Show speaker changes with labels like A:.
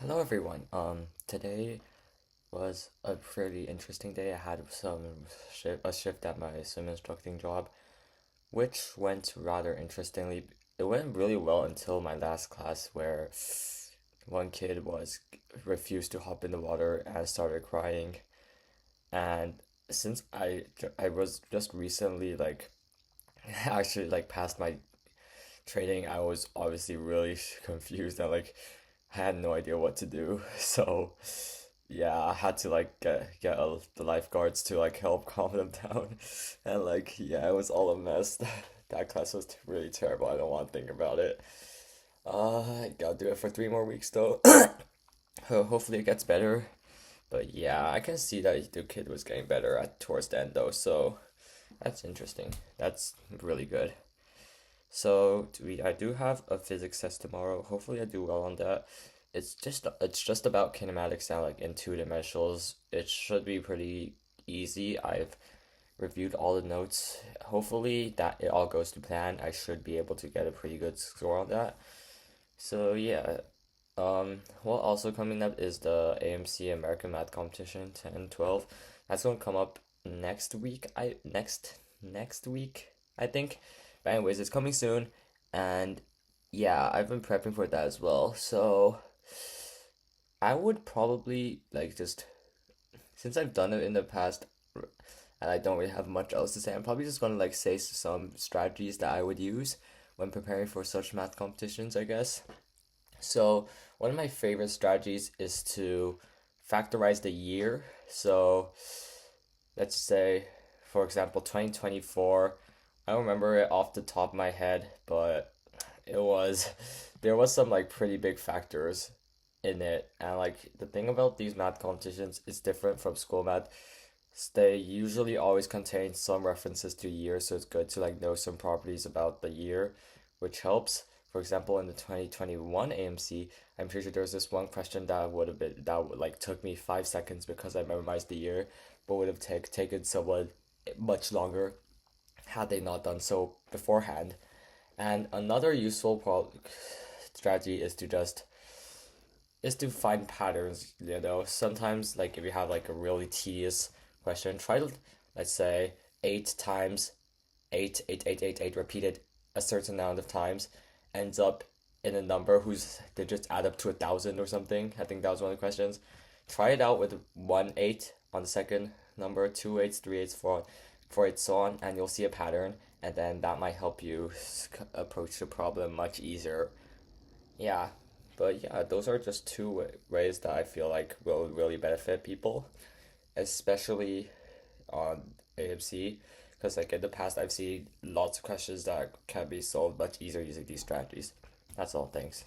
A: Hello everyone. Today was a pretty interesting day. I had a shift at my swim instructing job, which went rather interestingly. It went really well until my last class where one kid was refused to hop in the water and started crying. And since I was just recently actually past my training, I was obviously really confused and I had no idea what to do. So yeah, I had to get the lifeguards to help calm them down, and yeah, it was all a mess. That class was really terrible. I don't want to think about it. I gotta do it for 3 more weeks though. Hopefully it gets better. But yeah, I can see that the kid was getting better at towards the end though. So that's interesting. That's really good. So I do have a physics test tomorrow. Hopefully I do well on that. It's just about kinematics and in 2 dimensionals. It should be pretty easy. I've reviewed all the notes. Hopefully that it all goes to plan. I should be able to get a pretty good score on that. So yeah. What also coming up is the AMC American Math Competition 10-12. That's gonna come up next week, I think. But anyways, it's coming soon, and yeah, I've been prepping for that as well. So I would probably just since I've done it in the past and I don't really have much else to say, I'm probably just gonna say some strategies that I would use when preparing for such math competitions, I guess. So one of my favorite strategies is to factorize the year. So let's say, for example, 2024. I don't remember it off the top of my head, but it was there was some pretty big factors in it. And the thing about these math competitions is different from school math. They usually always contain some references to years, so it's good to know some properties about the year, which helps. For example, in the 2021 AMC, I'm pretty sure there was this one question that would have been that took me 5 seconds because I memorized the year, but would have taken someone much longer had they not done so beforehand. And another useful strategy is to find patterns. Sometimes if you have a really tedious question, try to let's say 8 times 8 repeated a certain amount of times ends up in a number whose digits add up to 1,000 or something. I think that was one of the questions. Try it out with 1 8 on the second number, 2 8s, 3 8s, 4 8, so on, and you'll see a pattern, and then that might help you approach the problem much easier. Yeah, but yeah, those are just two ways that I feel will really benefit people, especially on AMC, because in the past I've seen lots of questions that can be solved much easier using these strategies. That's all, thanks.